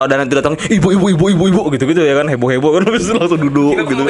ada nanti datang ibu gitu ya kan, heboh kan, habis itu langsung duduk gitu.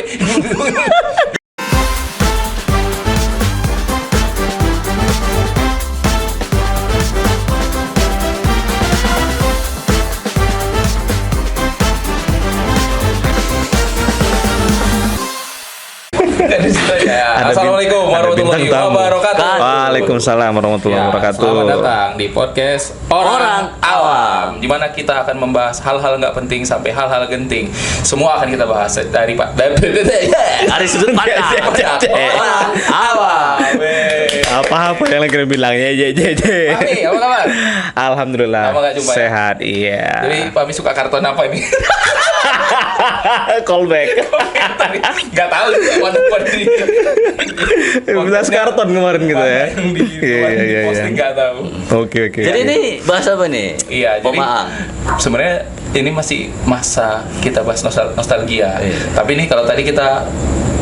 Assalamualaikum warahmatullahi wabarakatuh. Waalaikumsalam warahmatullahi wabarakatuh. Selamat datang di podcast Orang Awam, di mana kita akan membahas hal-hal nggak penting sampai hal-hal genting. Semua akan kita bahas dari Dari sudut pandang Orang Awam. Apa yang lagi bilang ya. Mami, apa kabar? Alhamdulillah. Lama nggak jumpa ya? Sehat, iya. Jadi Mami suka karton apa ini? Callback. Gak tahu mana ini. Belas karton kemarin gitu ya. Iya. Posting nggak tahu. Oke. Jadi ini bahas apa nih? Iya, jadi Pemaang. sebenarnya ini masih masa kita bahas nostalgia. Iya. Tapi ini kalau tadi kita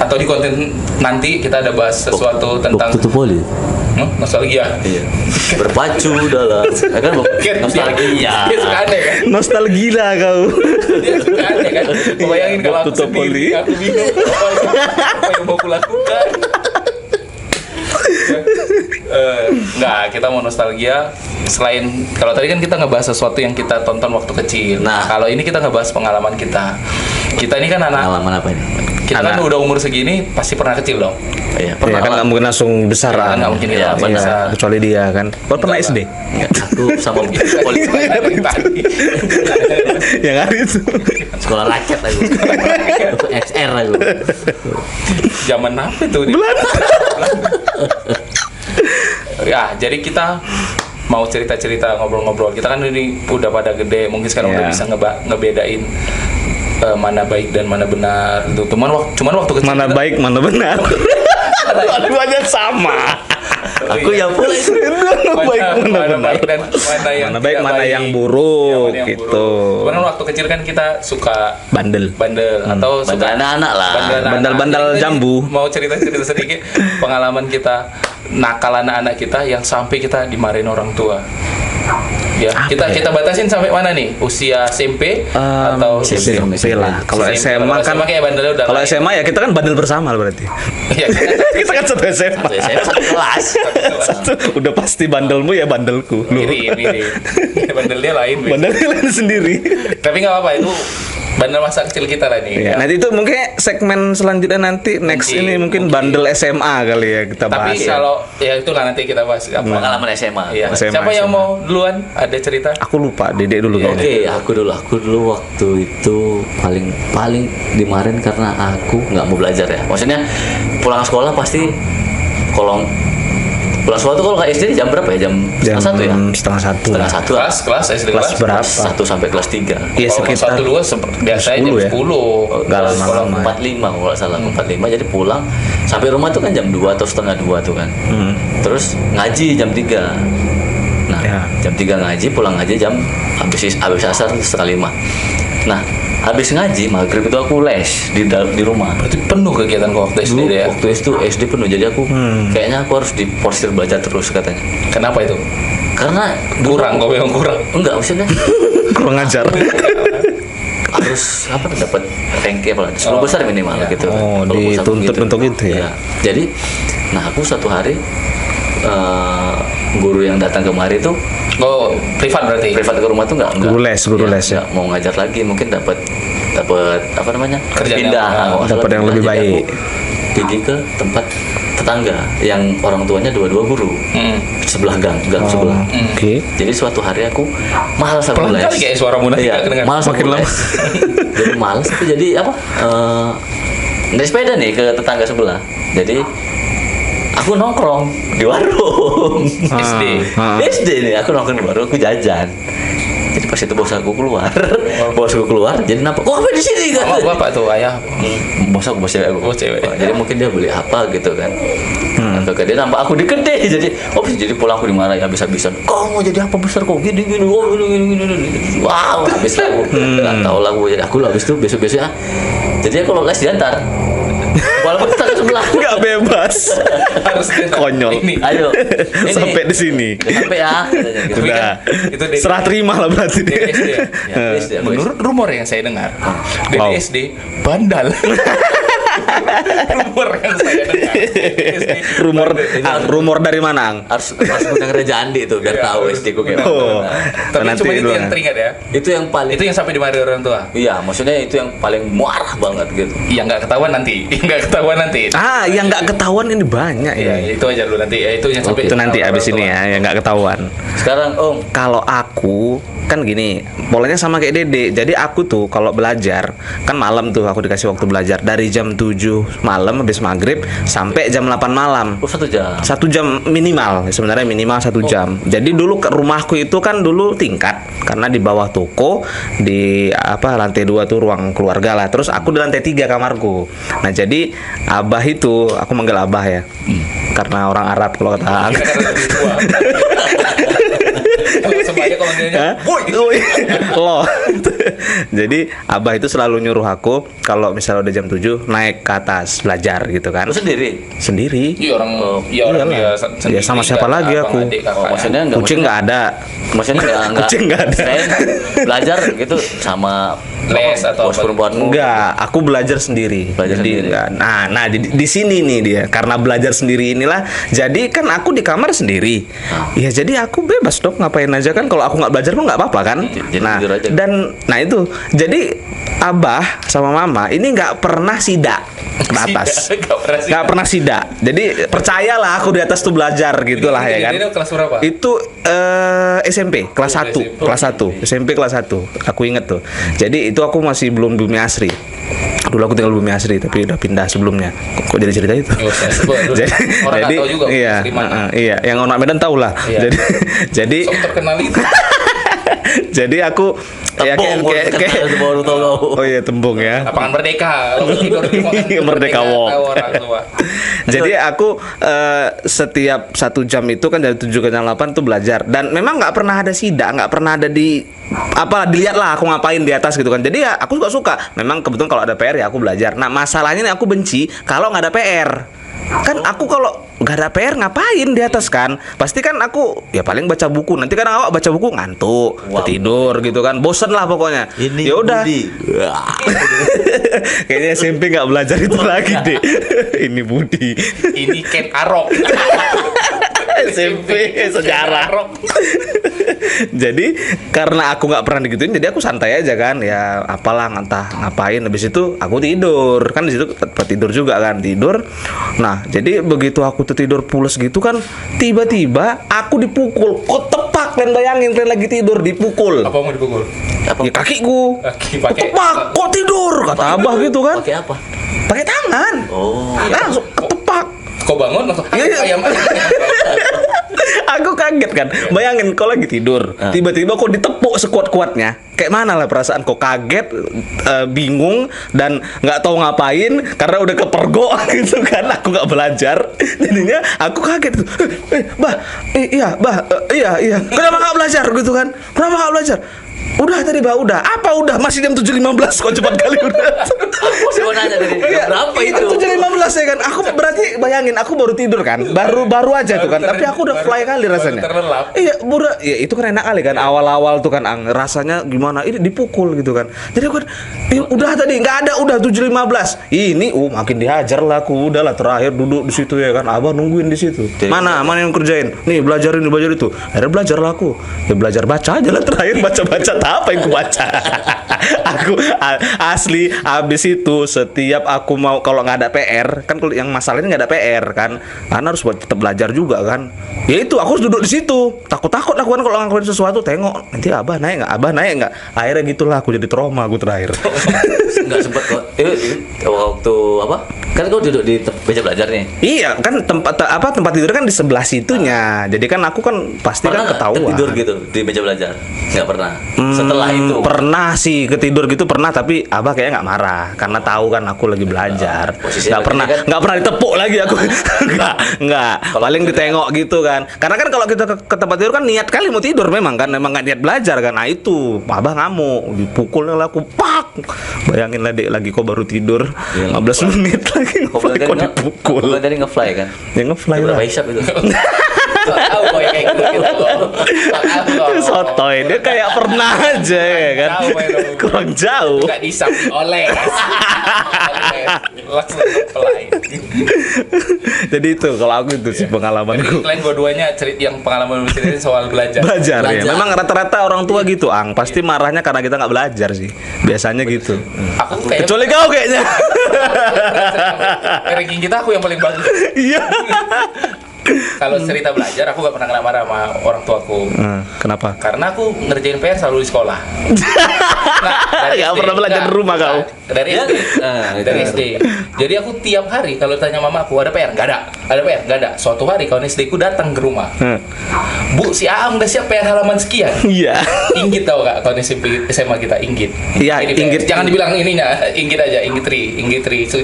atau di konten nanti kita ada bahas sesuatu tentang poli. Nostalgia. Iya. Berpacu dalam kan nostalgia. Dia suka aneh kan? Nostalgia kau. Dia suka aneh kan? Bayangin kalau aku Tutup sendiri, poli. aku bingung apa yang mau kulakukan. Enggak, kita mau nostalgia. Selain kalau tadi kan kita ngebahas sesuatu yang kita tonton waktu kecil. Nah, kalau ini kita ngebahas pengalaman kita. Kita ini kan anak. Pengalaman apa ini? Kita kan udah umur segini pasti pernah kecil dong. Iya, Iya kan nggak mungkin langsung besar Kan nggak mungkin kita langsung besar. kecuali dia kan. Kau pernah SD? Enggak, aku sama poli Tadi. Yang hari itu. sekolah rakyat aku. XR aku. Zaman apa tuh? Ya, jadi kita mau cerita-cerita, ngobrol-ngobrol. Kita kan ini udah pada gede, mungkin sekarang udah bisa ngebedain mana baik dan mana benar. Itu cuman waktu kecil Mana kita- baik, mana benar. Dua-duanya sama. Aku yang pula itu. Mana baik, mana benar. baik dan mana yang Mana baik, tidak mana baik. yang buruk, Iya, mana yang gitu. buruk. Cuman waktu kecil kan kita suka Bandel. atau suka Bandel anak-anak lah. Bandel-bandel Jadi, jambu. Mau cerita-cerita sedikit pengalaman kita nakal anak-anak kita yang sampai kita dimarahin orang tua. Ya, kita batasin sampai mana nih? Usia SMP atau SMP lah. Kalau SMA kan kayak bandelnya udah kalau lain. SMA ya kita kan bandel bersama berarti. Iya, Kita kan satu SMA. Satu kelas. Udah pasti bandelmu ya bandelku. Lu. mirip. Bandelnya lain. Wis. Bandelnya lain sendiri. Tapi nggak apa-apa, itu bandel masa kecil kita lah nih. Ya, nanti itu mungkin segmen selanjutnya nanti next ini mungkin bandel SMA kali ya kita bahas. Tapi kalau ya itulah nanti kita bahas apa. Pengalaman SMA. Iya. SMA. Siapa yang mau duluan? Ada cerita? Aku lupa, Dedek dulu kayaknya. Oke, aku dulu waktu itu paling dimarahin karena aku nggak mau belajar ya. Maksudnya pulang sekolah pasti pulang sekolah tuh kalau nggak SD jam berapa ya? Jam setengah satu ya? Setengah satu. Setengah satu. Kelas SD Kelas berapa? 1 sampai kelas 3. Iya Kalau sekitar 1 2 biasanya jam 10 ya? 10. Nggak Kalau lama-lama. 45 kalau nggak salah 45, jadi pulang sampai rumah tuh kan jam 2 atau setengah 2 tuh kan. Terus ngaji jam 3. Nah, Ya. jam 3 ngaji, pulang ngaji jam habis asar setengah 5. Nah, habis ngaji maghrib itu aku les di rumah. Berarti penuh kegiatan kok waktu SD Dulu ya. waktu itu SD penuh, jadi aku kayaknya aku harus diporsir belajar terus katanya. Kenapa itu? Karena Kurang, kok memang kurang. enggak maksudnya kurang ajar. harus apa dapat rank apa 10 besar minimal iya. gitu. Oh, Kalau besar dituntut begitu. untuk itu ya? Iya. Jadi nah aku satu hari guru yang datang kemari tuh Oh, privat berarti. privat ke rumah tuh enggak Guru les ya. nggak mau ngajar lagi, mungkin dapat apa namanya Kerjaan pindah yang- nggak dapat salah, yang lebih jadi baik. aku pergi ke tempat tetangga yang orang tuanya dua-dua guru sebelah gang sebelah. Oke. Jadi suatu hari aku malas aku Pelan les. kali kayak suaramu nanti Iya, nggak kedengar. malas aku Makin lama. les. Jadi malas aku jadi apa? Naik sepeda nih ke tetangga sebelah. Jadi aku nongkrong di warung. SD. SD nih aku nongkrong di warung, aku jajan. Jadi pas itu bos aku keluar, jadi nampak, oh apa di sini kan? Oh, bapak tuh ayah. Bos cewek aku. Oh, cewek. Jadi mungkin dia beli apa gitu kan. Atau dia nampak aku di kedai, jadi pulang aku dimarahin habis-habisan. Kau mau jadi apa besar kok gini. Oh, gini. Wow, habis lah aku. Enggak tahu lah aku. Jadi aku lah habis itu besok-besok jadi kalau les diantar. Walaupun tetangga sebelah. Nggak bebas. Harus Konyol. Ini. Ayo. Ini. Sampai di sini. Sampai ya. katanya gitu. Tapi Udah. kan itu dari- Serah terima lah berarti dia. Dari SD ya. Ya, SD, aku Menurut rumor yang saya dengar, dari Wow. SD bandal. Rumor yang saya dengar. SD Rumor bandal. rumor dari mana, Ang? harus undang Raja Andi tuh biar Iya, tahu harus. SD ku kayak Oh. mana. Tapi Nanti cuma itu dulu, yang ya. teringat ya. Itu yang paling Itu yang sampai dimarahi orang tua. iya, maksudnya itu yang paling muarah banget gitu. Yang nggak ketahuan nanti. Yang nggak ketahuan nanti. Ah, yang nggak ketahuan ini banyak Iya, ya. itu aja dulu nanti. Ya, itu yang sampai Itu nanti orang abis tua. ini ya, yang nggak ketahuan. Sekarang Om, Kalau aku kan gini, polanya sama kayak Dede. Jadi aku tuh kalau belajar kan malam tuh aku dikasih waktu belajar dari jam 7 malam habis maghrib sampai jam 8 malam. 1 jam. 1 jam minimal, sebenarnya minimal 1 jam. Jadi dulu ke rumahku itu kan dulu tingkat karena di bawah toko di apa lantai 2 tuh ruang keluarga lah. Terus aku di lantai 3 kamarku. Nah jadi abah itu aku manggil abah ya, karena orang Arab kalau kata Ang. Kita kan lebih tua. Kalau semuanya kalau manggilnya, Hah? boy. Lo. Jadi abah itu selalu nyuruh aku kalau misalnya udah jam 7 naik ke atas belajar gitu kan. Lu sendiri? Sendiri. Iya orang, iya orang Iyalah. dia sendiri. Ya, sama siapa nggak lagi abang, aku? adik, kakak. Oh, maksudnya enggak Kucing nggak ada. maksudnya enggak Kucing nggak ada. Saya belajar gitu sama Les atau bos apa? perempuanmu. Enggak, aku belajar sendiri. Belajar jadi sendiri. enggak. Nah, di sini nih dia. Karena belajar sendiri inilah. Jadi kan aku di kamar sendiri. Ya jadi aku bebas dong ngapain aja kan. Kalau aku nggak belajar pun nggak apa-apa kan. Jadi Nah, tidur aja. dan nah itu. Jadi abah sama mama ini nggak pernah sidak ke atas. Nggak pernah sidak. Jadi percayalah aku di atas tuh belajar gitulah ya kan. Ini kelas berapa? Itu SMP kelas Oh, 1, SMP. kelas 1, SMP kelas 1. Aku inget tuh. Jadi itu aku masih belum Bumi Asri. Dulu aku tinggal Bumi Asri tapi udah pindah sebelumnya. Kok jadi cerita itu? Oh, saya sebut dulu. Orang nggak tahu juga iya, di mana. iya, yang orang Medan tahu lah. Iya. Jadi Sok terkenal itu. jadi aku ya kayak baru tahu kau. oh iya tembung ya. Lapangan Merdeka. Kalau tidur di makan Merdeka Walk. tahu orang tua. Jadi aku setiap 1 jam itu kan dari 7 ke jam 8 tuh belajar dan memang nggak pernah ada sidak, nggak pernah ada di apa dilihat lah aku ngapain di atas gitu kan. Jadi ya aku suka. Memang kebetulan kalau ada PR ya aku belajar. Nah masalahnya nih aku benci kalau nggak ada PR. Kan aku kalau nggak ada PR ngapain di atas kan? Pasti kan aku ya paling baca buku. Nanti kan awak baca buku ngantuk, Wow. tidur gitu kan. Bosen lah pokoknya. Ini Ya udah. Budi. Kayaknya SMP nggak belajar itu lagi deh. Ini Budi. Ini Ken Arok. SMP sejarah. Arok. Jadi karena aku nggak pernah digituin, jadi aku santai aja kan. Ya apalah entah ngapain. Habis itu aku tidur. Kan di situ tempat tidur juga kan tidur. Nah jadi begitu aku tuh tidur pules gitu kan, tiba-tiba aku dipukul. Kok tepak kalian bayangin kalian lagi tidur dipukul. Apa mau dipukul? Apa? Ya kakiku. Kaki pakai. Ketepak. Kok tidur? Kata abah gitu kan. Pakai apa? Pakai tangan. Oh. Langsung ketepak. Kau bangun langsung Iya. ayam. Aku kaget kan. Bayangin kau lagi tidur, tiba-tiba kau ditepuk sekuat-kuatnya. Kayak mana lah perasaan kau kaget, bingung dan nggak tahu ngapain karena udah kepergok gitu kan. Aku nggak belajar. Jadinya aku kaget. Iya. Kenapa nggak belajar gitu kan? Kenapa nggak belajar? Udah tadi bah udah. Apa udah? Masih jam 7.15 kok cepat kali udah. Aku sih mau nanya tadi. Iya, Berapa iya, itu? 7.15 ya kan. Aku berarti bayangin aku baru tidur kan. Baru aja tuh kan. Tapi aku udah fly kali rasanya. terlelap. Iya, ya itu kan enak kali kan. Awal-awal tuh kan Ang, rasanya gimana? Ini dipukul gitu kan. Jadi aku udah tadi nggak ada udah 7.15. Ini makin dihajar lah aku. Udahlah terakhir duduk di situ ya kan. Abah nungguin di situ. Mana yang kerjain? Nih belajar itu. Akhirnya belajar lah aku. Ya belajar baca aja lah terakhir baca apa yang ku baca. Aku asli abis itu setiap aku mau kalau nggak ada PR kan yang masalahnya nggak ada PR kan karena harus tetap belajar juga kan ya itu aku harus duduk di situ takut aku kan kalau ngelakuin sesuatu tengok nanti abah naik nggak akhirnya gitulah aku jadi trauma aku terakhir. Enggak sempat kok. Waktu apa? Kan kau duduk di meja belajar nih. Iya kan tempat tidur kan di sebelah situnya jadi kan aku kan pasti Pernah kan nggak ketahuan tertidur gitu di meja belajar? Nggak pernah. Setelah itu Pernah sih ketidur gitu pernah, tapi abah kayaknya nggak marah karena tahu kan aku lagi belajar. posisinya Nggak pernah, begini kan? nggak pernah ditepuk lagi aku. nggak. Paling ditengok gitu kan. Karena kan kalau kita ke tempat tidur kan niat kali mau tidur memang kan, memang nggak niat belajar kan. Nah itu abah ngamuk, dipukul lah aku, pak. Bayangin lah dek, lagi kok baru tidur Iya, 15 menit lagi Kau bilang kok tadi dipukul. kau bilang tadi nge-fly kan? Ya ngefly lah. Berapa hisap itu? Nggak tahu kok yang kayak gitu. Nggak tahu. Sotoy dia kayak pernah aja ya kan. Tahu, main dong. Kurang jauh. Nggak disam, dioles. Langsung apply. Jadi itu kalau aku itu sih Jadi pengalamanku. kalian dua-duanya yang pengalaman ceritain soal belajar. Belajar ya. Belajar. Memang rata-rata orang tua gitu, Ang. Pasti marahnya karena kita nggak belajar sih. Biasanya gitu. Aku kayak Kecuali kau kayaknya. ranking kita aku yang paling bagus. Iya. Kalau cerita belajar aku gak pernah kena marah sama orang tuaku. Kenapa? Karena aku ngerjain PR selalu di sekolah. Nggak pernah belajar di rumah kau. Dari Ya, SD. itu. Dari SD. Jadi aku tiap hari kalau tanya mama aku ada PR, nggak ada. Ada PR, nggak ada. Suatu hari kawan SD ku datang ke rumah. Bu, si Aang udah siap PR halaman sekian. Iya. Inggit tau gak kawan SMP SMA kita Inggit. Iya, Ini PR. Inggit. Jangan dibilang ininya, Inggit aja, Inggit 3.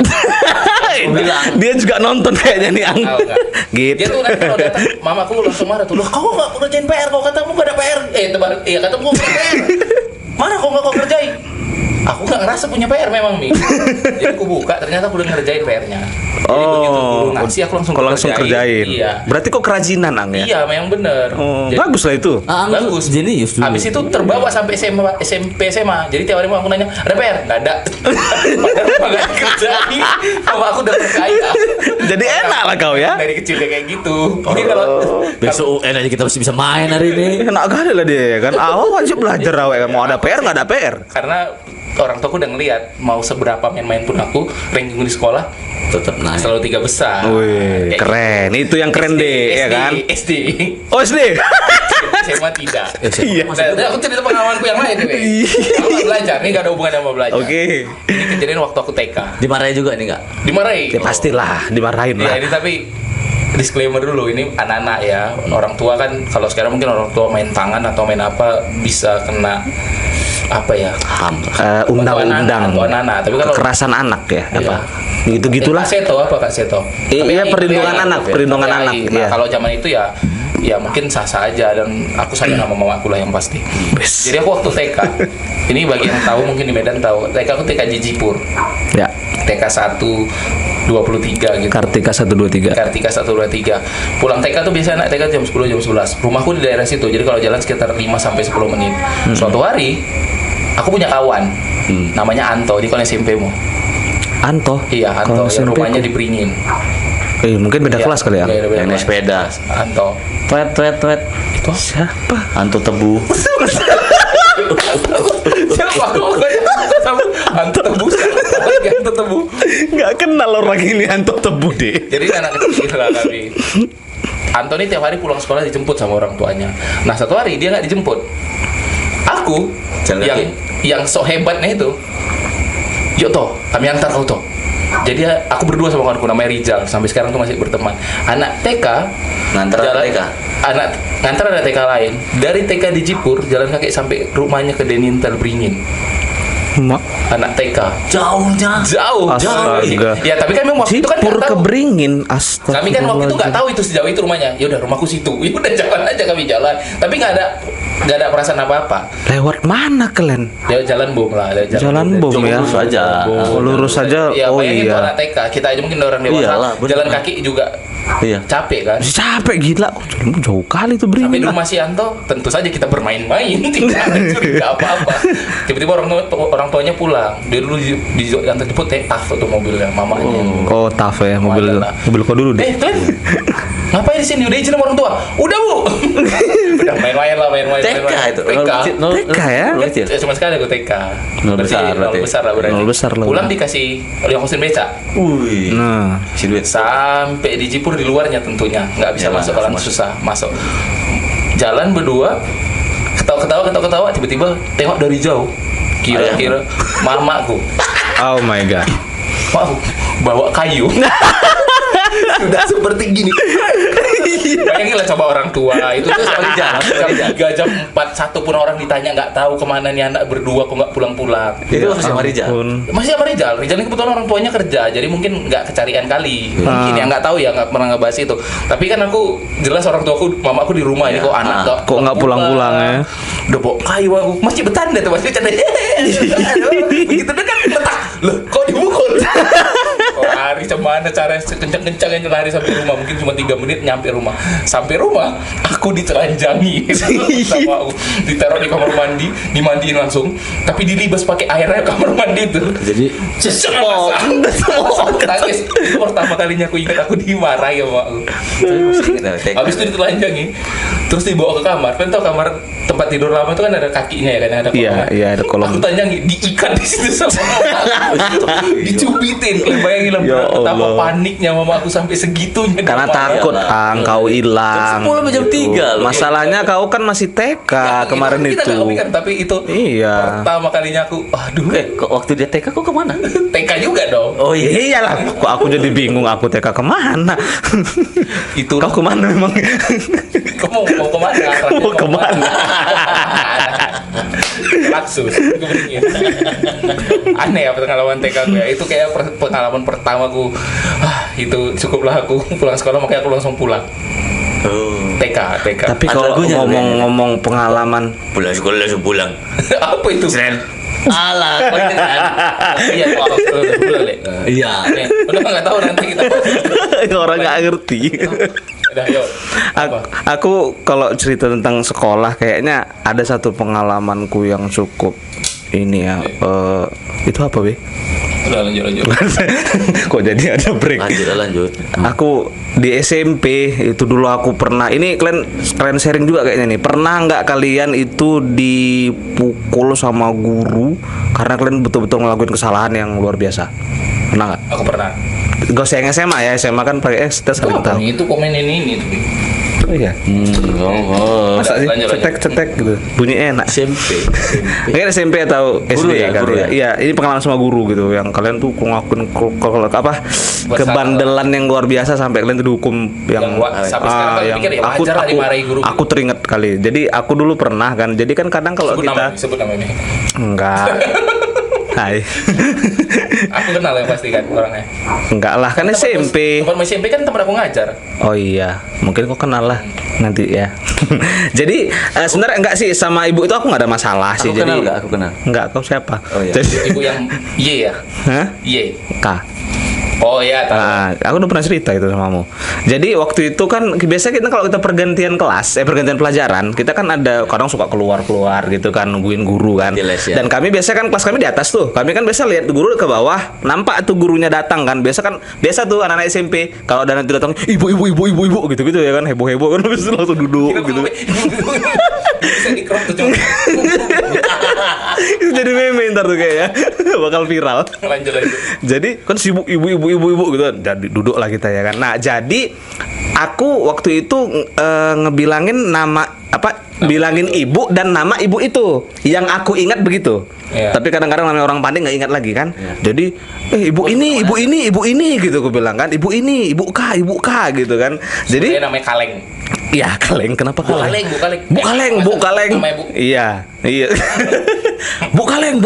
Dia juga nonton kayaknya nih, Ang. Tahu nggak? Gitu. Dia tuh nanti kalau datang, mamaku langsung marah tuh. Loh, kau nggak kerjain PR? Kau katamu nggak ada PR? Iya katamu nggak ada PR. Mana kau nggak kau kerjain? Aku nggak ngerasa punya PR memang Mi. Jadi aku buka, ternyata aku udah ngerjain PR-nya. Jadi begitu guru ngasih aku langsung kalau langsung kerjain. Iya. Berarti kok kerajinan, Ang ya? Iya, memang bener. Oh, Jadi- bagus lah itu. Bagus. Jenius dulu. Habis itu terbawa sampai SMP SMA. Jadi tiap hari aku nanya, ada PR? Nggak ada. Padahal nggak dikerjain. Sama aku udah percaya. Jadi enak lah kau ya. Dari kecil kayak gitu. Jadi kalau Besok UN aja kita mesti bisa main hari ini. Enak kali lah dia kan. Awal wajib belajar awal. Mau ada PR nggak ada PR. karena orang tuaku udah ngeliat mau seberapa main-main pun aku ranking di sekolah Tetap naik. selalu 3 besar. Wih, Kayak keren. Itu yang keren SD, deh, ya kan? SD. Oh, SD. SMA tidak. Iya. Nah, aku cerita pengalamanku yang lain nih. Aku nggak belajar, ini gak ada hubungan sama belajar. Oke. Ini kejadian waktu aku TK. Dimarahin juga nih kak. Dimarahi. Ya pastilah dimarahin Ya lah. ini tapi disclaimer dulu, ini anak-anak ya. Orang tua kan kalau sekarang mungkin orang tua main tangan atau main apa bisa kena apa ya? Ham. Undang-undang Atau anak-anak. Tapi kalau kekerasan anak ya, Iya. apa? Gitu-gitulah. Kak Seto apa Kak Seto? Iya, KPI, perlindungan KPI, anak, KPI. perlindungan KPI. anak, Nah, iya. kalau zaman itu ya mungkin sah-sah aja dan aku sayang sama mamaku lah yang pasti. Bes. Jadi aku waktu TK, ini bagi yang tahu mungkin di Medan tahu, TK aku TK Jijipur, Ya. TK 123 gitu. Kartika 123. Kartika 123. Pulang TK tuh biasanya anak TK jam 10 jam 11. Rumahku di daerah situ. Jadi kalau jalan sekitar 5 sampai 10 menit. Suatu hari aku punya kawan namanya Anto, di kon SMP-mu. Anto. Iya, Kalau Anto yang SMP rumahnya kok. di Beringin. Mungkin beda Iya, kelas kali ya. iya, beda Yang naik kelas. sepeda. Anto. Twet. Itu Siapa? Anto tebu. siapa kok sama Anto Tebu? Lagi Anto Tebu. Nggak kenal orang ini Anto Tebu deh. Jadi anak kecil lah kami. Anto ini tiap hari pulang sekolah dijemput sama orang tuanya. Nah satu hari dia nggak dijemput. Aku Jalan yang sok hebatnya itu, yuk toh kami antar kau toh. Jadi aku berdua sama kawanku namanya Rizal, sampai sekarang tuh masih berteman. Anak TK Nganter anak TK? Anak ngantar ada TK lain. Dari TK di Jipur jalan kaki sampai rumahnya ke Denintel Beringin. Mak. Anak TK Jauhnya. jauh. Astaga. Ya tapi kan memang waktu itu kan Cipur nggak ke tahu. Beringin. Astaga. Kami kan waktu itu nggak tahu itu sejauh itu rumahnya. Ya udah rumahku situ. Ya udah jalan aja kami jalan. Tapi nggak ada perasaan apa-apa. Lewat mana kalian? Ya jalan bom lah. Jalan bom ya. Lurus aja. Lurus aja. Ya Oh bayangin tuh iya. anak TK. Kita aja mungkin orang dewasa. Iyalah, bener. Jalan kaki juga Iya. capek kan. Masih capek gila. Oh, jauh kali tuh Sampai Beringin. di rumah si Anto, tentu saja kita bermain-main, tidak ada curiga apa-apa. Tiba-tiba orang tuanya pulang. Dia dulu di Anto jemput TAF atau mobilnya mamanya. Oh, tough ya mobil Wadah lah. mobil kau dulu deh. Kalian ngapain di sini? Udah izin sama orang tua? Udah bu. Udah main-main lah, main-main. TK itu. TK. TK ya? Nol kecil. Ya, cuma sekali aku TK. Nol besar Nol berarti. besar lah berarti. Nol besar lah. Pulang dikasih yang mesin beca. Wih. Nah, Si duit. Sampai di Jipur di luarnya tentunya nggak bisa Yalah, masuk kalau masuk. susah masuk. Jalan berdua, ketawa-ketawa, tiba-tiba tengok dari jauh. Kira-kira mamaku, oh my god. mau bawa kayu. sudah seperti gini. Bayangin lah coba orang tua itu tuh jam 3 jam 4 satu pun orang ditanya nggak tahu kemana nih anak berdua kok nggak pulang-pulang. Itu masih sama Rizal. Masih sama Rizal. Rizal ini kebetulan orang tuanya kerja, jadi mungkin nggak kecarian kali. Mungkin ya nggak tahu ya, nggak pernah ngebahas itu. Tapi kan aku jelas orang tuaku, mamaku di rumah ini kok anak Kok nggak pulang-pulang ya? Udah bawa kayu aku masih bertanda tuh, masih bercanda. Begitu dekat letak. Loh, kok dipukul? Lari kemana cara kencang-kencangnya lari sampai rumah, mungkin cuma 3 menit nyampe rumah. Sampai rumah aku ditelanjangi sama aku, ditaruh di kamar mandi, dimandiin langsung, tapi dilibas pakai airnya kamar mandi itu. Jadi Aku tangis. Itu pertama kalinya aku ingat aku dimarahi sama aku. Habis itu ditelanjangi, terus dibawa ke kamar. Kan tau kamar tempat tidur lama itu kan ada kakinya ya kan, ada kolong. Iya, ada kolong. Aku tanyangi, diikat di situ sama mama aku. Dicubitin. Kalian bayangin lah Ya betapa Allah. paniknya mama aku sampai segitunya. Karena dia marah. takut kau hilang. Jam 10 sampai jam 3 loh. Masalahnya kau kan masih TK kemarin kita itu. nggak kepikiran, tapi itu Iya. pertama kalinya aku, aduh, kok waktu dia TK kok kemana? TK juga dong. Oh iya. Iyalah, kok aku jadi bingung aku TK kemana? Itu Kau kemana memang? kamu mau kemana? Arahnya Mau kemana? Laksus. Aneh ya pengalaman TK gue. Itu kayak pengalaman pertamaku. Itu cukuplah aku pulang sekolah, makanya aku langsung pulang. Oh. TK. Tapi Ada kalau lagunya, ngomong-ngomong pengalaman, Pulang sekolah langsung pulang. Apa itu? Alah, kau ini kan. Iya, pulang deh. Iya. Udah nggak tahu nanti kita. orang nggak ngerti. Udah, yuk. Aku kalau cerita tentang sekolah kayaknya ada satu pengalamanku yang cukup ini ya. Itu apa, Be? Udah lanjut. Kok jadi ada break? Lanjut. Aku di SMP itu dulu aku pernah, ini kalian sharing juga kayaknya nih. Pernah nggak kalian itu dipukul sama guru karena kalian betul-betul ngelakuin kesalahan yang luar biasa? Pernah nggak? Aku pernah. Gak usah yang SMA ya, SMA kan pakai kita saling tahu. Itu komen ini tuh. Oh iya. Masa sih Lanjut. cetek gitu. Bunyi enak. SMP. Mungkin SMP atau Guru SD ya, kali guru ya. ya? Iya, ini pengalaman sama guru gitu. Yang kalian tuh ngelakuin apa? Kebandelan yang luar biasa sampai kalian tuh dihukum yang Sampai sekarang kalau yang pikir ya wajar lah dimarahi guru. aku teringat kali. Jadi aku dulu pernah kan. Jadi kan kadang kalau Sebut namanya. enggak. Hai. Aku kenal yang pasti kan orangnya. Enggak lah, kan SMP. Teman SMP kan teman aku ngajar. Oh iya, mungkin kok kenal lah nanti ya. Jadi sebenarnya enggak sih sama ibu itu aku nggak ada masalah sih. Aku kenal Jadi nggak? Aku kenal. enggak, kau siapa? Oh iya. Jadi Ibu yang Y ya? hah? Y. K. Oh iya, tahu. Aku udah pernah cerita itu samamu. Jadi waktu itu kan biasa kita kalau kita pergantian kelas, pergantian pelajaran, kita kan ada kadang suka keluar gitu kan nungguin guru kan. Di les, ya. Dan kami biasa kan kelas kami di atas tuh. Kami kan biasa lihat guru ke bawah, nampak tuh gurunya datang kan. Biasa tuh anak-anak SMP kalau ada nanti datang ibu gitu ya kan, heboh kan habis itu langsung duduk gitu. Bisa di crop tuh cuma. Itu jadi meme ntar tuh kayaknya bakal viral. Lanjut. Jadi kan sibuk ibu gitu kan. Jadi duduk lah kita ya kan. Nah, jadi aku waktu itu ngebilangin nama bilangin ibu dan nama ibu itu yang aku ingat begitu. Iya. Tapi kadang-kadang namanya orang panik nggak ingat lagi kan. Jadi ibu ini gitu aku bilang kan. Ibu ini, ibu K gitu kan. Jadi Sebenarnya namanya Kaleng. ya Kaleng, kenapa Kaleng? Bu Kaleng. Bu Kaleng. Namanya Bu. Iya. Bu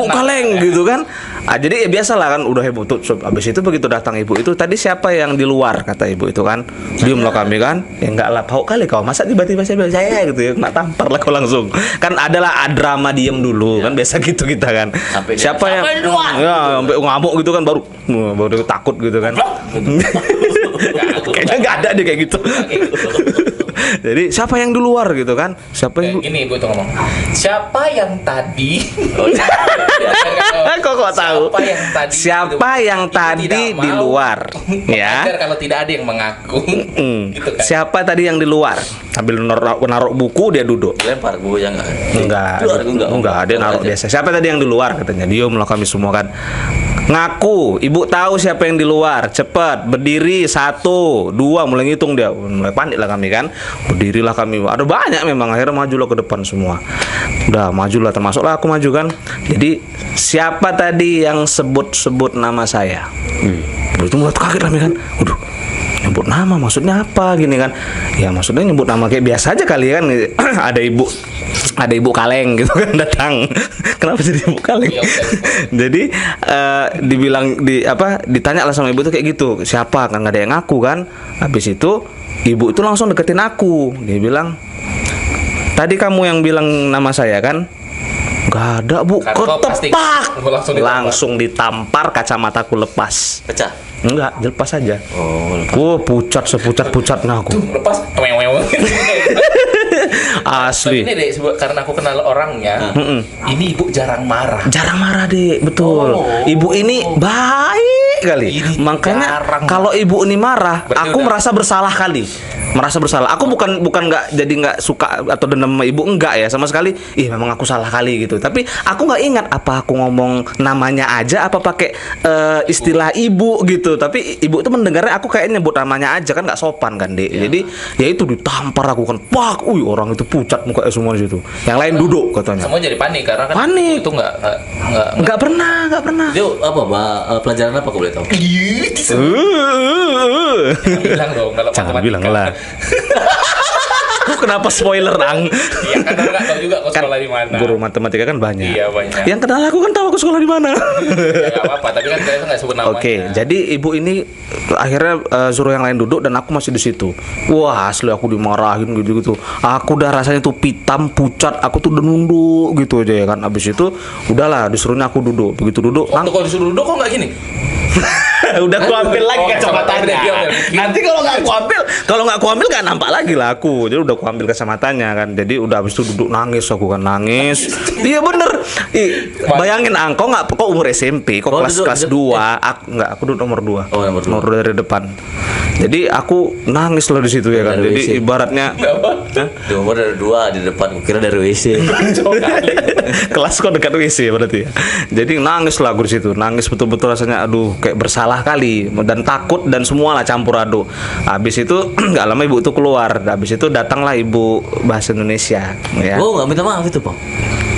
Kaleng gitu kan. Jadi ya biasalah kan udah heboh tuh. Abis itu begitu datang ibu itu tadi siapa yang di luar kata ibu itu kan. Diamlah kami kan. Ya enggak lah, tahu kali kau masa tiba-tiba saya gitu ya. Nak tampar lah kau langsung. Kan adalah drama diem dulu kan biasa gitu kita kan. Sampai dia, Siapa yang ya sampai ngamuk gitu kan baru takut gitu kan. Kayaknya enggak ada deh kayak gitu. Jadi siapa yang di luar gitu kan? Siapa yang Ini ibu tuh ngomong. Siapa yang tadi? Kok tahu? Siapa yang tadi? Siapa yang Ibu tadi tidak di mau luar? Ya. mengajar kalau tidak ada yang mengaku. Gitu kan. Siapa tadi yang di luar? Sambil naruh buku dia duduk. Lempar bukunya enggak? Enggak, dia naruh biasa. Siapa tadi yang di luar katanya? Diam lah kami semua kan. Ngaku, ibu tahu siapa yang di luar. Cepat, berdiri 1, 2, mulai ngitung dia. Mulai panik lah kami kan. Berdirilah kami. Ada banyak memang akhirnya majulah ke depan semua. Udah majulah termasuklah aku maju kan. Jadi siapa tadi yang sebut-sebut nama saya? Itu mulai kaget kami kan. Waduh. nyebut nama maksudnya apa gini kan? Ya maksudnya nyebut nama kayak biasa aja kali kan. Ada ibu kaleng gitu kan datang. Kenapa jadi ibu kaleng? Iya, Jadi ditanya lah sama ibu tuh kayak gitu, siapa kan nggak ada yang ngaku kan. Habis itu ibu itu langsung deketin aku. Dia bilang, tadi kamu yang bilang nama saya kan? Gak ada bu, Karena kau pasti ketepak, langsung ditampar. kacamataku lepas. Pecah. Enggak, lepas aja. Oh, Pucat sepucat-pucatnya aku. Lepas mew. Asli. Ini deh karena aku kenal orangnya. Ini ibu jarang marah. Jarang marah deh, betul. Oh. Ibu ini baik kali. Ini Makanya jarang. kalau ibu ini marah, Berarti aku udah- merasa bersalah kali. Merasa bersalah. Aku bukan nggak suka atau dendam sama ibu, enggak ya sama sekali. Memang aku salah kali gitu. Tapi aku nggak ingat apa aku ngomong namanya aja, apa pakai istilah ibu gitu. Tapi ibu tuh mendengarnya aku kayak nyebut namanya aja kan nggak sopan kan, Dek. Jadi ya itu ditampar aku kan. Pak, orang itu pucat mukanya semua di situ. Yang lain duduk katanya. Semua jadi panik karena kan Panik. itu nggak Nggak pernah. Itu apa, pelajaran apa kau boleh tahu? Jangan bilang dong kalau Jangan matematika. bilang lah. Kenapa spoiler, Ang? Iya kan orang nggak tahu juga kau sekolah di mana. Guru matematika kan banyak. Iya, banyak. Yang kenal aku kan tahu aku sekolah di mana. Ya nggak apa-apa, tapi kan kalian nggak sebut namanya. Oke, jadi ibu ini akhirnya suruh yang lain duduk dan aku masih di situ. Wah, asli aku dimarahin gitu-gitu. Aku udah rasanya tuh pitam, pucat, aku tuh udah nunduk gitu aja ya kan. Abis itu udahlah disuruhnya aku duduk. Begitu duduk, Waktu kau disuruh duduk kok nggak gini? udah aku ambil lagi Oh, kacamatanya. kacamatanya. Nanti kalau nggak aku ambil nggak nampak lagi lah aku. Jadi udah aku ambil kacamatanya kan. Jadi udah habis itu duduk nangis aku kan nangis. Iya bener. Bayangin kok umur SMP, kok Oh, kelas duduk- kelas duduk- 2. Aku duduk nomor 2. Oh, nomor 2. Nomor 2 dari depan. Jadi aku nangis lah di situ ya kan. Dari Jadi WC. ibaratnya Di umur dari 2 di depan, kira dari WC. kelas kok dekat WC berarti ya. Jadi nangis lah aku di situ. Nangis betul-betul rasanya aduh kayak bersalah kali dan takut dan semua lah campur aduk. Habis itu nggak lama ibu itu keluar. Habis itu datanglah ibu bahasa Indonesia ya. Oh, nggak minta maaf itu, Bang.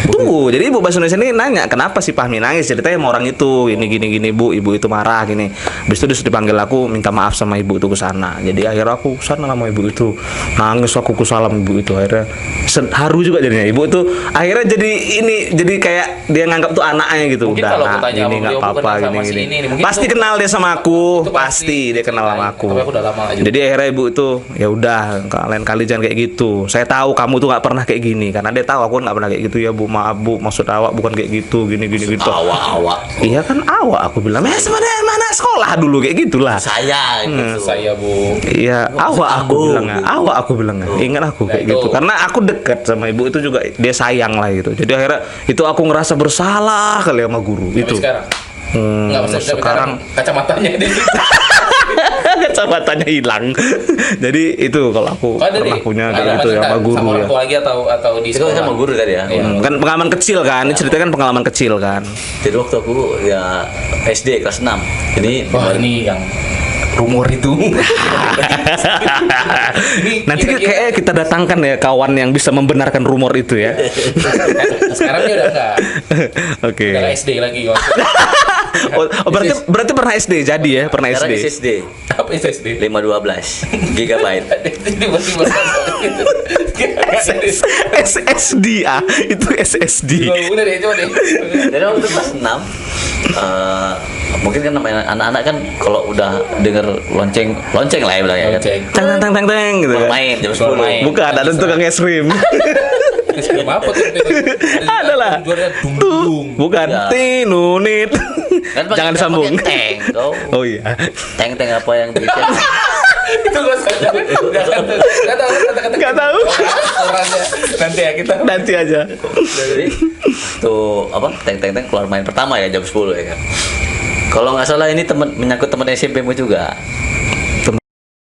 Tunggu, jadi ibu bahasa Indonesia ini nanya kenapa si Fahmi nangis, ceritanya sama orang itu gini bu, ibu itu marah gini. Habis itu disuruh dipanggil aku minta maaf sama ibu itu ke sana. Jadi akhirnya aku sana sama ibu itu, nangis aku salam ibu itu. Akhirnya haru juga jadinya ibu itu. Akhirnya jadi kayak dia nganggap tuh anaknya gitu. Mungkin Udah kalau nak, aku tanya ini sama nggak beliau, apa-apa bukan sama si gini. ini, mungkin Pasti itu- kenal dia sama aku, itu pasti dia kenal sama aku. Tapi aku udah lama aja. Jadi akhirnya ibu itu ya udah lain kali jangan kayak gitu. Saya tahu kamu tuh nggak pernah kayak gini karena dia tahu aku nggak pernah kayak gitu ya bu. Maaf bu, maksud awak bukan kayak gitu gini gitu. Awak. Iya kan awak aku bilang. Sebenarnya mana sekolah dulu kayak gitulah. Saya gitu. Saya bu. Iya, awak aku bilangnya. Awak aku bilangnya. Ingat aku kayak Nah, gitu. itu. Karena aku dekat sama ibu itu juga dia sayang lah gitu. Jadi akhirnya itu aku ngerasa bersalah kali sama guru Tapi itu. sekarang. Hmm, Nggak maksudnya sekarang kacamatanya di kacamatanya hilang. Jadi itu kalau aku pernah punya kayak gitu ya sama guru sama ya. orang tua lagi atau di Itu kan sekolah. sama guru tadi ya. Iya. Kan pengalaman kecil kan, ini ceritanya kan pengalaman kecil kan. Jadi waktu aku ya SD kelas 6. Ini Wah ini yang rumor itu. Nanti kayak kita datangkan ya kawan yang bisa membenarkan rumor itu ya. Sekarang dia udah enggak. Oke. Udah nggak SD lagi. Berarti pernah SD jadi ya, pernah sekarang SD. SSD Apa itu SD? 512 gigabyte. Tiba-tiba SSD itu SSD. Udah deh, coba deh. Jadi waktu kelas 6 mungkin kan namanya anak-anak kan kalau udah denger lonceng lah ya bilangnya kan. Lonceng. Teng gitu kan. Main jam 10 Main. Bukan, ada tukang es krim. Film apa tuh? Adalah. Juara dung. Bukan. Ya. Tinunit. Kan pakai- Jangan disambung. pakai tank, tau. Oh iya. Tank apa yang berisikan Itu gak usah. Gak tahu kata-kata. Nggak tahu. Orangnya. Nanti ya kita. Nanti aja. Jadi tuh apa tank keluar main pertama ya jam 10 ya kan. Kalau nggak salah ini menyangkut teman SMP mu juga.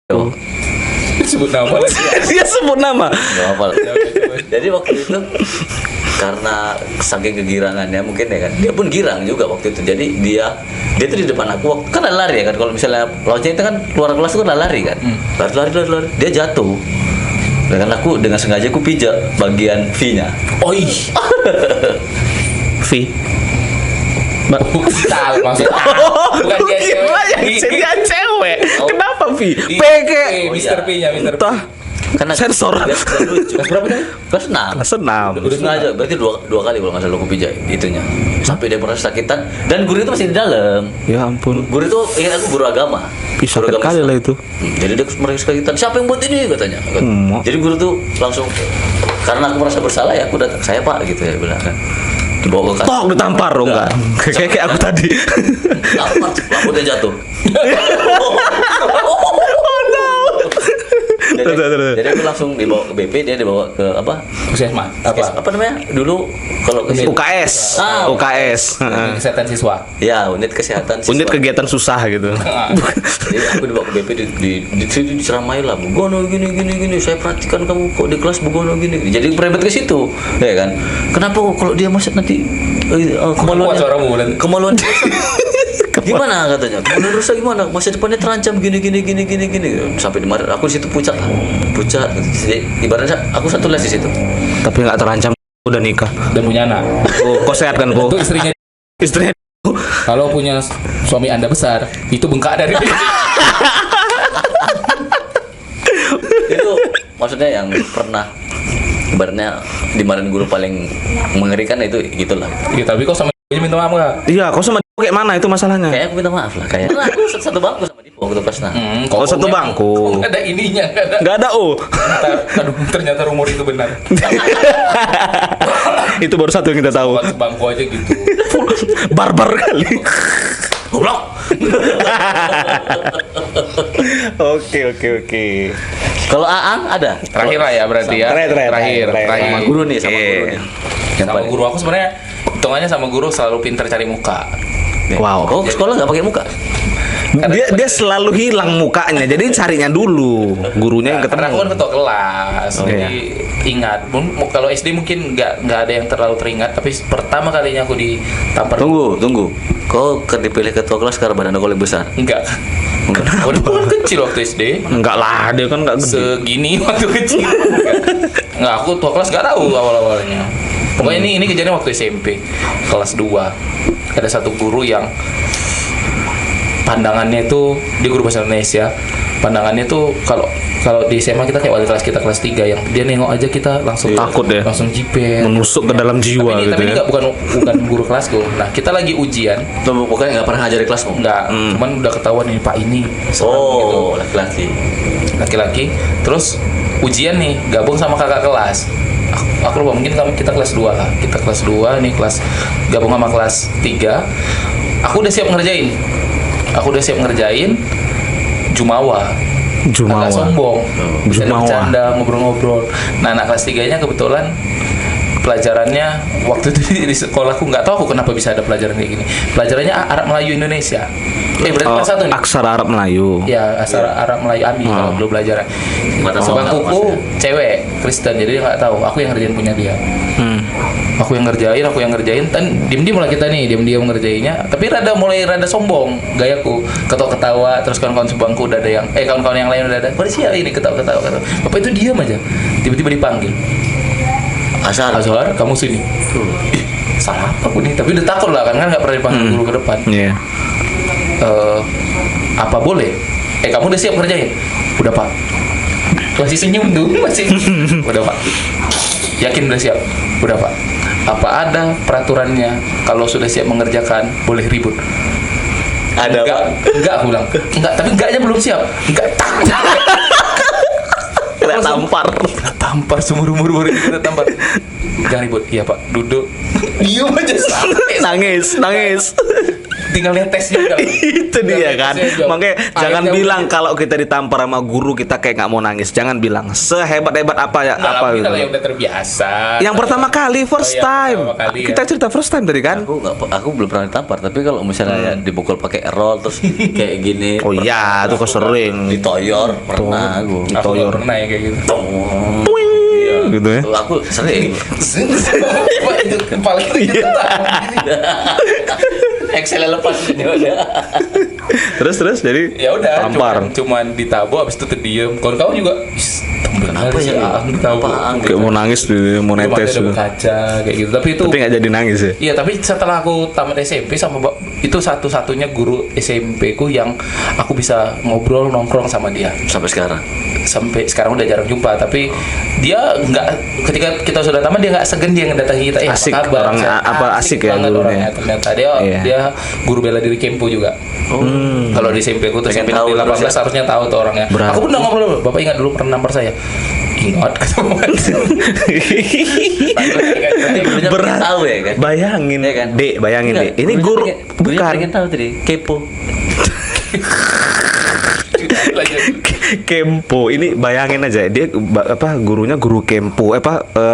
Tuh, Sebut nama lagi. Dia sebut nama. nggak hafal. Jadi waktu itu karena saking kegirangannya mungkin ya kan, dia pun girang juga waktu itu. Jadi dia tuh di depan aku waktu kan lari ya kan. Kalau misalnya lonceng itu kan keluar kelas itu kan lari kan, lari. Dia jatuh. Dan aku dengan sengaja aku pijak bagian V-nya. Oh ih. V. Futsal maksudnya. Bukan dia cewek. Gila, yang dia cewek. Kenapa, Vi? Di- PG. Mr. P-nya, Mr. P. Tah, Karena sensor. biar lucu. Kelas berapa tadi? Kelas 6. Kelas 6. Udah sengaja, berarti dua kali kalau nggak salah aku pijat itunya. Sampai dia merasa sakitan dan guru itu masih di dalam. Ya ampun. Guru itu ingat aku guru agama. Bisa Guru agama kali Islam. lah itu. Jadi dia merasa sakitan. Siapa yang buat ini katanya. Jadi guru tuh langsung karena aku merasa bersalah ya aku datang saya Pak gitu ya bilang kan. Dibawa ke Tok ditampar dong enggak? Kayak aku tadi. Tampar, lampunya jatuh. Jadi aku langsung dibawa ke BP, dia dibawa ke apa? Puskesmas. Apa namanya? Dulu kalau ke UKS. Ah, UKS. Heeh. Kesehatan siswa. ya unit kesehatan siswa. Unit kegiatan susah gitu. Jadi aku dibawa ke BP di situ diceramai lah, Bugono gini. Saya perhatikan kamu kok di kelas Bugono gini. Jadi berebut ke situ, ya kan? Kenapa kalau dia masuk nanti Kuat suaramu, Bulan. kemaluan gimana katanya? Kemaluan rusak gimana? Masa depannya terancam gini. Sampai kemarin aku di situ pucat. Jadi, ibaratnya aku satu les di situ. Tapi nggak terancam udah nikah. Dan punya anak. Oh, kok sehat kan, Itu kok? istrinya. Istrinya Kalau punya suami Anda besar, itu bengkak dari Itu maksudnya yang pernah ibaratnya dimarahin guru paling mengerikan itu gitulah. Iya, tapi kok sama dia minta maaf enggak? Iya, kok sama dia kayak mana itu masalahnya? Kayak aku minta maaf lah kayak. Karena aku satu bangku sama dia waktu kelas 6. Oh, satu bangku. Enggak ada ininya, enggak ada. Nggak ada oh. Aduh, ternyata rumor itu benar. Itu baru satu yang kita tahu. Buat sebangku aja gitu. Barbar kali. Goblok. Oke. Kalau Aang ada? Terakhir lah ya berarti ya. Terakhir. Sama guru nih, sama Iya. guru nih. Yang Sama paling- guru aku sebenarnya hitungannya sama guru selalu pintar cari muka. Wow. Oh, sekolah nggak pakai muka? Dia selalu hilang mukanya, jadi carinya dulu gurunya yang Karena aku kan ketemu. ketua kelas, Oh, jadi ingat. Kalau SD mungkin nggak ada yang terlalu teringat, tapi pertama kalinya aku ditampar. Tunggu. Kau dipilih ketua kelas karena badan kau lebih besar. Enggak. Aku kan kecil waktu SD. Enggak lah, dia kan enggak gede. Segini waktu kecil. Enggak, aku ketua kelas nggak tahu awal-awalnya. Pokoknya ini kejadian waktu SMP kelas 2. Ada satu guru yang pandangannya itu dia guru bahasa Indonesia. Pandangannya tuh kalau di SMA kita kayak wali kelas kita kelas 3 yang dia nengok aja kita langsung Takut ya? langsung jiper. Menusuk ke dalam jiwa tapi gitu ini ya. enggak, bukan guru kelasku. Nah, kita lagi ujian. Tuh, pokoknya nggak pernah ngajar di kelasmu. Enggak, cuman udah ketahuan ini Pak ini serem gitu. Oh, laki-laki. Laki-laki, terus ujian nih gabung sama kakak kelas. Aku lupa, mungkin kita kelas 2 lah. Kita kelas 2 nih, kelas gabung sama kelas 3. Aku udah siap ngerjain. Jumawa. Agak sombong. Bisa Jumawa. bercanda, ngobrol-ngobrol. Nah, anak kelas 3-nya kebetulan pelajarannya waktu itu di sekolahku nggak tahu aku kenapa bisa ada pelajaran kayak gini. Pelajarannya Arab Melayu Indonesia. Berarti kelas 1 nih. Aksara Arab Melayu. Ya, asal Arab Melayu Ami kalau belum belajar. Mata Sebangkuku cewek Kristen, jadi dia nggak tahu. Aku yang ngerjain punya dia. Aku yang ngerjain. Dan diem-diem lah kita nih, diem-diem ngerjainnya. Tapi mulai rada sombong gayaku. Ketawa-ketawa, terus kawan-kawan sebangku udah ada yang kawan-kawan yang lain udah ada. Pada siapa ini ketawa-ketawa. Bapak itu diam aja. Tiba-tiba dipanggil. Asal. Azhar, kamu sini. Ih, salah apa aku nih? Tapi udah takut lah kan nggak pernah dipanggil guru ke depan. Iya. Apa boleh? Kamu udah siap ngerjain? Udah Pak. Masih senyum tuh, masih. Udah Pak. Yakin udah siap? Udah Pak. Apa ada peraturannya kalau sudah siap mengerjakan boleh ribut? Ada. Enggak aku bilang. Enggak, tapi enggaknya belum siap. Enggak takut. Kena tampar. Tampar seumur-umur kita tampar. Jangan ribut. Iya Pak, duduk. Diam aja sampai Nangis. tinggal lihat tesnya kali. Itu dia kan. Makanya jangan bilang kalau kita ditampar sama guru kita kayak nggak mau nangis. Jangan bilang sehebat-hebat apa ya apa Kita gitu. lah yang udah terbiasa. Yang pertama kali first iya, time. pertama kali, Kita ya. cerita first time tadi kan. Aku belum pernah ditampar, tapi kalau misalnya dipukul pakai roll terus kayak gini. Oh iya, itu kok sering. Ditoyor pernah aku. Aku nggak pernah ya kayak gitu. Gitu ya. Tuh, aku sering. Kepala itu gitu. Excel lepas dia udah. Terus jadi Ya udah, tampar. cuman ditabu, abis itu terdiam. Kawan-kawan juga "Is, Kenapa ya? Tahu. Kayak mau nangis tuh, mau netes Ada tuh. kaca kayak gitu. Tapi itu Tapi nggak jadi nangis ya. iya, tapi setelah aku tamat SMP sama itu satu-satunya guru SMP ku yang aku bisa ngobrol nongkrong sama dia. Sampai sekarang. Sampai sekarang udah jarang jumpa, tapi dia nggak, ketika kita sudah tamat dia nggak segan dia ngedatangi kita. Asik, Apa kabar? orangnya asik ya banget gurunya. orangnya. Ternyata dia Iya. dia guru bela diri Kempo juga. Kalau di SMP ku tuh Pengen SMP tahu di 18 terus ya? harusnya tahu tuh orangnya. Berarti- Aku pernah ngobrol, Bapak ingat dulu pernah nampar saya? Ingat ketemu. Berarti gurunya Berat. pengen tahu ya kan? Bayangin, Iya kan? Dek, bayangin Enggak, Dek. Ini gurunya guru gurunya bukan pengen tahu tadi, kepo. Lanjut. Kempo. Ini bayangin aja dia gurunya guru Kempo,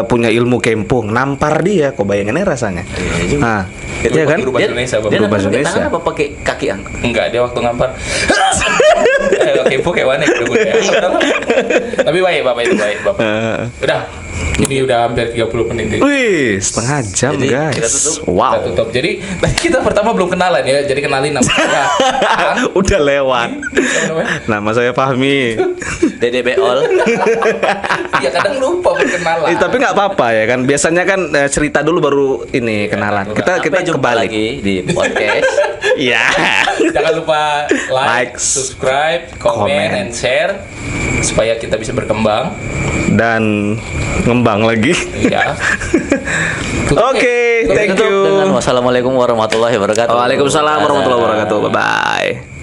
punya ilmu Kempo, nampar dia, kok bayanginnya rasanya. Iya juga. Nah, Itu iya kan? guru bahasa Indonesia, Bapak. Dia Guru bahasa pakai Indonesia. tangan apa pakai kaki ang? Enggak, dia waktu ngampar. Kempo kayak mana ya? Tapi baik Bapak, itu baik Bapak. Udah. Ini udah hampir 30 menit. Wih, setengah jam Jadi, guys. kita tutup. Wow. Kita tutup. Jadi kita pertama belum kenalan ya. Jadi kenalin nama saya. Udah lewat. Siapa namanya? Nama saya Fahmi. Dede Beol. Ya kadang lupa berkenalan. Tapi nggak apa-apa ya kan. Biasanya kan cerita dulu baru ini kenalan. Kita Sampai jumpa kebalik. lagi di podcast. Iya. Jangan lupa Like, like, subscribe, komen, comment. and share supaya kita bisa berkembang. Dan ngembang lagi. Ya. Oke, thank Tutup you. dengan wassalamualaikum warahmatullahi wabarakatuh. Waalaikumsalam warahmatullahi Dadah. wabarakatuh. Bye bye.